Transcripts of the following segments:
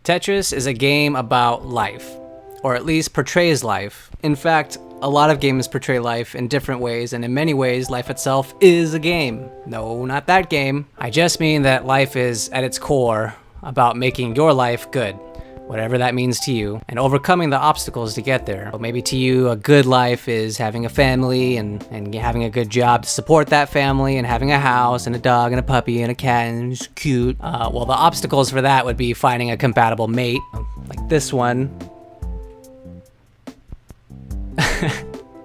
Tetris is a game about life, or at least portrays life. In fact, a lot of games portray life in different ways, and in many ways, life itself is a game. No, not that game. I just mean that life is, at its core, about making your life good, whatever that means to you, and overcoming the obstacles to get there. But maybe to you, a good life is having a family and having a good job to support that family, and having a house and a dog and a puppy and a cat, and it's cute. Well, the obstacles for that would be finding a compatible mate, like this one.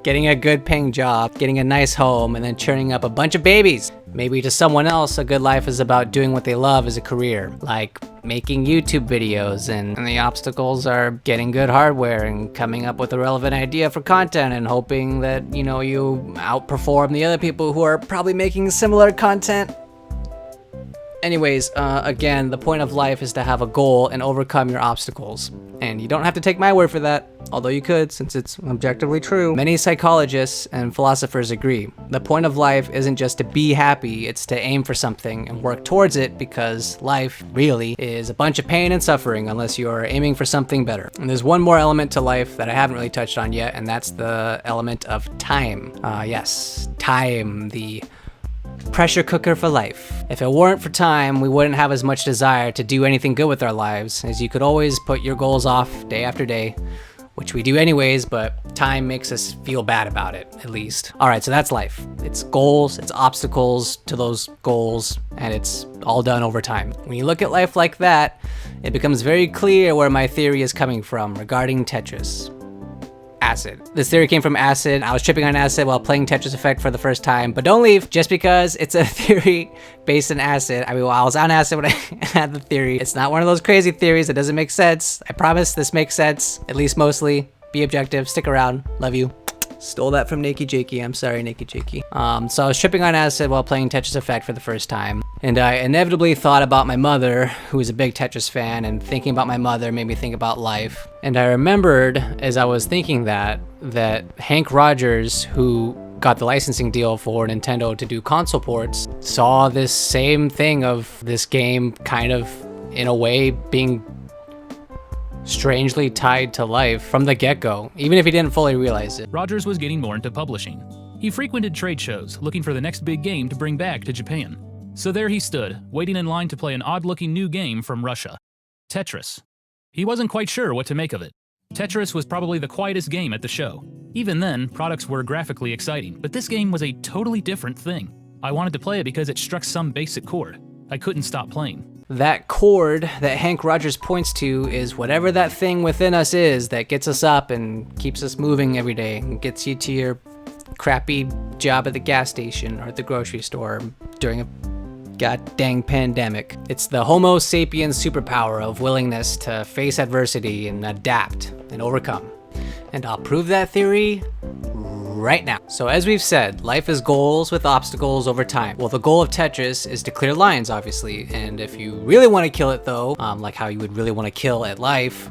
Getting a good paying job, getting a nice home, and then churning up a bunch of babies. Maybe to someone else, a good life is about doing what they love as a career, like making YouTube videos, and the obstacles are getting good hardware and coming up with a relevant idea for content and hoping that, you outperform the other people who are probably making similar content. Anyways, again, the point of life is to have a goal and overcome your obstacles. And you don't have to take my word for that, although you could, since it's objectively true. Many psychologists and philosophers agree. The point of life isn't just to be happy, it's to aim for something and work towards it, because life, really, is a bunch of pain and suffering unless you're aiming for something better. And there's one more element to life that I haven't really touched on yet, and that's the element of time. Yes, time, the pressure cooker for life. If it weren't for time, we wouldn't have as much desire to do anything good with our lives, as you could always put your goals off day after day, which we do anyways, but time makes us feel bad about it, at least. All right, so that's life. It's goals, it's obstacles to those goals, and it's all done over time. When you look at life like that, it becomes very clear where my theory is coming from regarding Tetris. Acid. This theory came from acid. I was tripping on acid while playing Tetris Effect for the first time, but don't leave just because it's a theory based in acid. I mean, I was on acid when I had the theory. It's not one of those crazy theories that doesn't make sense. I promise this makes sense, at least mostly. Be objective, stick around, love you. Stole that from Nakey Jakey. I'm sorry, Nakey Jakey. So I was tripping on acid while playing Tetris Effect for the first time, and I inevitably thought about my mother, who was a big Tetris fan, and thinking about my mother made me think about life. And I remembered, as I was thinking that Hank Rogers, who got the licensing deal for Nintendo to do console ports, saw this same thing of this game kind of, in a way, being strangely tied to life from the get-go, even if he didn't fully realize it. Rogers was getting more into publishing. He frequented trade shows, looking for the next big game to bring back to Japan. So there he stood, waiting in line to play an odd-looking new game from Russia, Tetris. He wasn't quite sure what to make of it. Tetris was probably the quietest game at the show. Even then, products were graphically exciting, but this game was a totally different thing. I wanted to play it because it struck some basic chord. I couldn't stop playing. That chord that Hank Rogers points to is whatever that thing within us is that gets us up and keeps us moving every day and gets you to your crappy job at the gas station or at the grocery store during a god dang pandemic. It's the Homo sapiens superpower of willingness to face adversity and adapt and overcome. And I'll prove that theory right now. So as we've said, life is goals with obstacles over time. Well, the goal of Tetris is to clear lines, obviously, and if you really want to kill it though, like how you would really want to kill at life,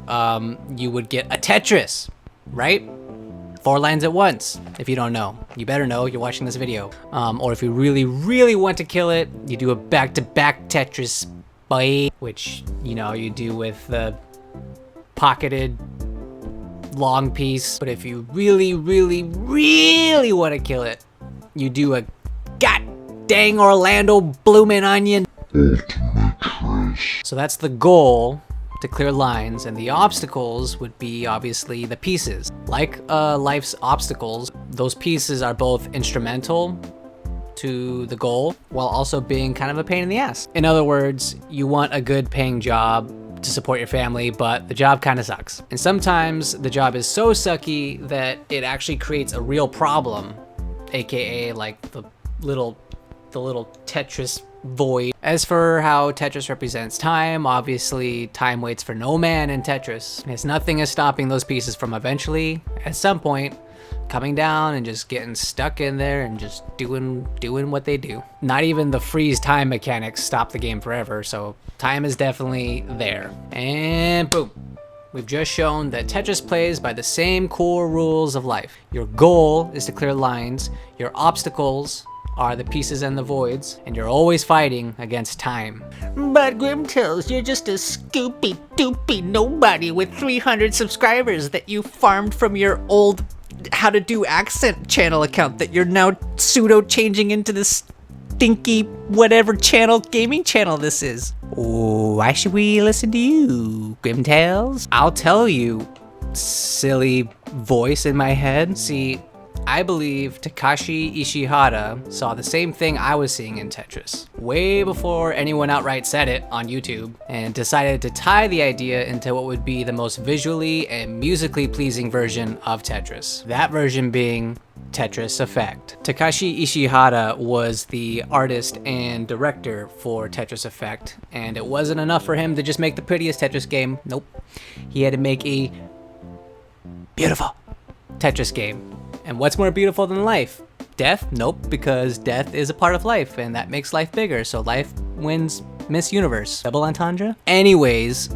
you would get a Tetris, right? 4 lines at once. If you don't know, you better know, you're watching this video. Or if you really want to kill it, you do a back-to-back Tetris, boy, which, you do with the pocketed long piece. But if you really want to kill it, you do a god dang Orlando bloomin' onion. So that's the goal, to clear lines, and the obstacles would be obviously the pieces. Like life's obstacles, those pieces are both instrumental to the goal while also being kind of a pain in the ass. In other words, you want a good paying job to support your family, but the job kind of sucks. And sometimes the job is so sucky that it actually creates a real problem, aka like the little Tetris void. As for how Tetris represents time, obviously time waits for no man in Tetris, as nothing is stopping those pieces from eventually, at some point, coming down and just getting stuck in there and just doing what they do. Not even the freeze time mechanics stop the game forever, so time is definitely there. And boom. We've just shown that Tetris plays by the same core rules of life. Your goal is to clear lines, your obstacles are the pieces and the voids, and you're always fighting against time. But GrimmTalez, you're just a scoopy doopy nobody with 300 subscribers that you farmed from your old how to do accent channel account that you're now pseudo changing into this stinky whatever channel, gaming channel this is. Why should we listen to you, GrimmTalez? I'll tell you, silly voice in my head. See, I believe Takashi Ishihara saw the same thing I was seeing in Tetris, way before anyone outright said it on YouTube, and decided to tie the idea into what would be the most visually and musically pleasing version of Tetris. That version being Tetris Effect. Takashi Ishihara was the artist and director for Tetris Effect, and it wasn't enough for him to just make the prettiest Tetris game. Nope. He had to make a beautiful Tetris game. And what's more beautiful than life? Death? Nope, because death is a part of life, and that makes life bigger, so life wins Miss Universe. Double entendre? Anyways,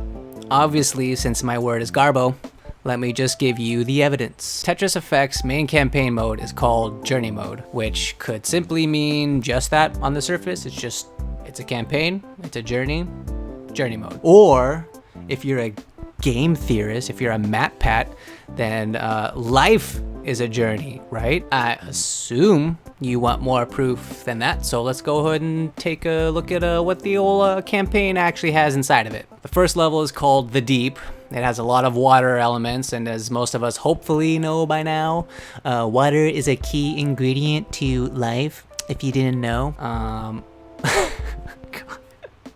obviously, since my word is garbo, let me just give you the evidence. Tetris Effect's main campaign mode is called Journey Mode, which could simply mean just that on the surface. It's a campaign, it's a journey mode. Or, if you're a game theorist, if you're a MatPat, then life is a journey, right? I assume you want more proof than that, so let's go ahead and take a look at what the old campaign actually has inside of it. The first level is called The Deep. It has a lot of water elements, and as most of us hopefully know by now, water is a key ingredient to life, if you didn't know.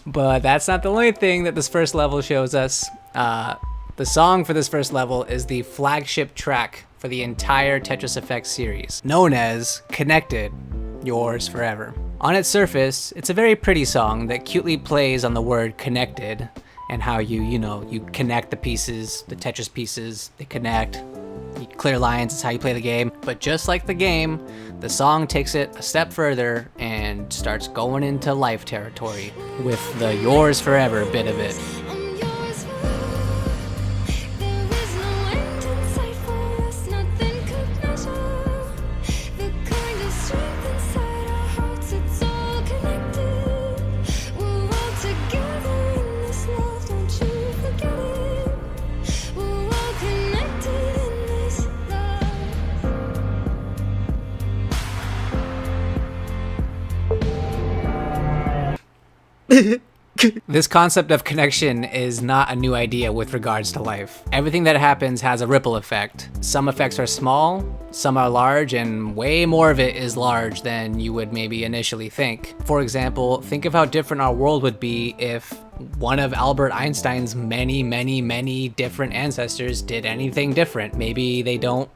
But that's not the only thing that this first level shows us. The song for this first level is the flagship track for the entire Tetris Effect series, known as Connected, Yours Forever. On its surface, it's a very pretty song that cutely plays on the word connected and how you connect the pieces, the Tetris pieces, they connect. You clear lines, it's how you play the game. But just like the game, the song takes it a step further and starts going into life territory with the Yours Forever bit of it. This concept of connection is not a new idea with regards to life. Everything that happens has a ripple effect. Some effects are small, some are large, and way more of it is large than you would maybe initially think. For example, think of how different our world would be if one of Albert Einstein's many different ancestors did anything different. Maybe they don't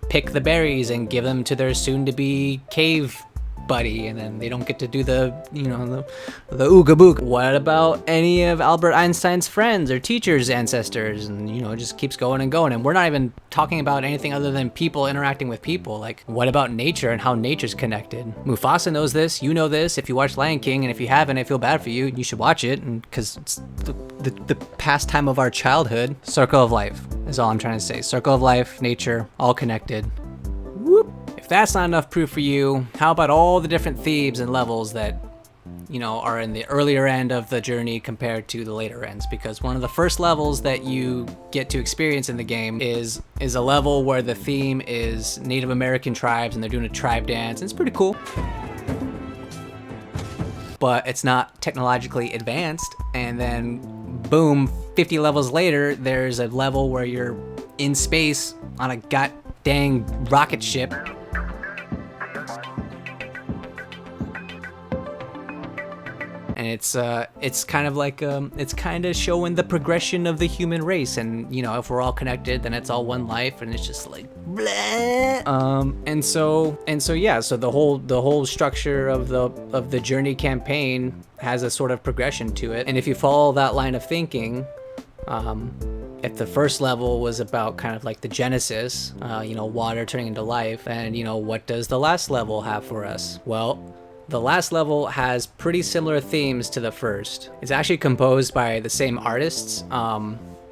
pick the berries and give them to their soon-to-be cave buddy, and then they don't get to do the ooga booga. What about any of Albert Einstein's friends or teachers' ancestors? And it just keeps going and going. And we're not even talking about anything other than people interacting with people. Like, what about nature and how nature's connected? Mufasa knows this, you know this if you watch Lion King, and if you haven't, I feel bad for you. You should watch it, and because it's the pastime of our childhood. Circle of life is all I'm trying to say. Circle of life, nature, all connected. Whoop. If that's not enough proof for you, how about all the different themes and levels that, are in the earlier end of the journey compared to the later ends? Because one of the first levels that you get to experience in the game is a level where the theme is Native American tribes and they're doing a tribe dance, and it's pretty cool. But it's not technologically advanced, and then boom, 50 levels later, there's a level where you're in space on a dang rocket ship. And it's kind of like it's kind of showing the progression of the human race, and if we're all connected, then it's all one life, and it's just like blah. And so the whole structure of the journey campaign has a sort of progression to it. And if you follow that line of thinking, if the first level was about kind of like the genesis, water turning into life, and what does the last level have for us? Well, the last level has pretty similar themes to the first. It's actually composed by the same artists,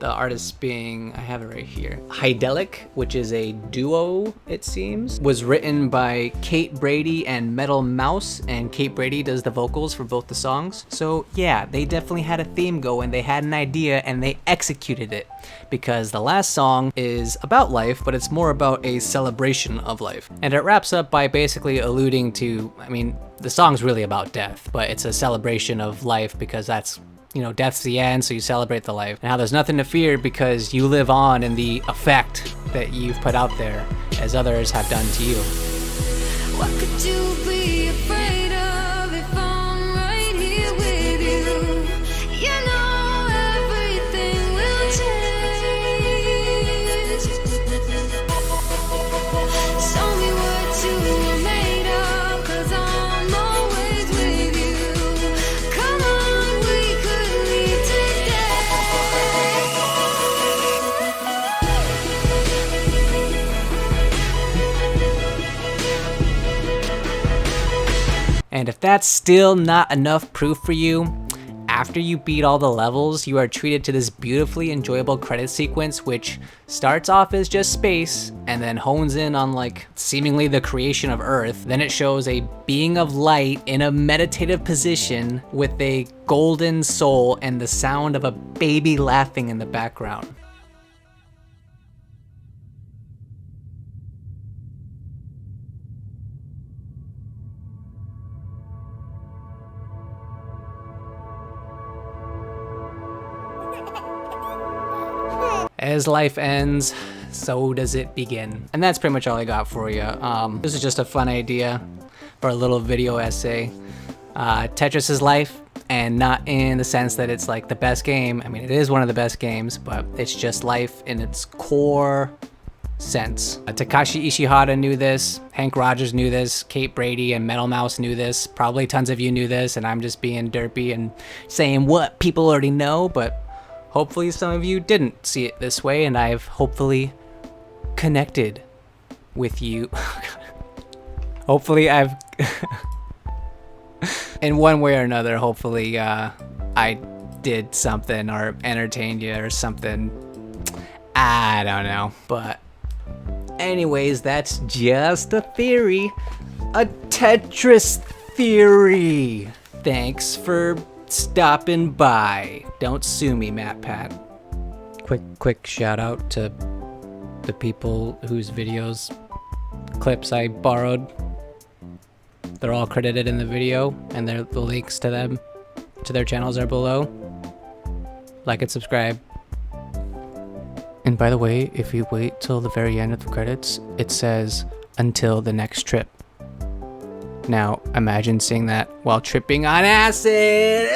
The artist being, I have it right here, Hydelic, which is a duo, it seems. Was written by Kate Brady and Metal Mouse, and Kate Brady does the vocals for both the songs. So yeah, they definitely had a theme going, they had an idea, and they executed it. Because the last song is about life, but it's more about a celebration of life. And it wraps up by basically alluding to, I mean, the song's really about death, but it's a celebration of life because that's, you know, death's the end, so you celebrate the life. Now there's nothing to fear because you live on in the effect that you've put out there as others have done to you. What could you be afraid of if I'm right here with you? You know everything will change. Show me what you were made of, 'cause I'm always with you. Come on, we could leave today. And if that's still not enough proof for you, after you beat all the levels, you are treated to this beautifully enjoyable credit sequence, which starts off as just space and then hones in on like seemingly the creation of Earth. Then it shows a being of light in a meditative position with a golden soul and the sound of a baby laughing in the background. As life ends, so does it begin. And that's pretty much all I got for you. This is just a fun idea for a little video essay. Tetris is life, and not in the sense that it's like the best game. I mean, it is one of the best games, but it's just life in its core sense. Takashi Ishihara knew this, Hank Rogers knew this, Kate Brady and Metal Mouse knew this, probably tons of you knew this, and I'm just being derpy and saying what people already know, but hopefully some of you didn't see it this way, and I've hopefully connected with you. Hopefully I've, in one way or another, hopefully I did something or entertained you or something. I don't know, but anyways, that's just a theory. A Tetris theory. Thanks for stopping by. Don't sue me, MatPat. Quick shout out to the people whose videos, clips I borrowed. They're all credited in the video, and the links to them, to their channels are below. Like and subscribe. And by the way, if you wait till the very end of the credits, it says, until the next trip. Now, imagine seeing that while tripping on acid.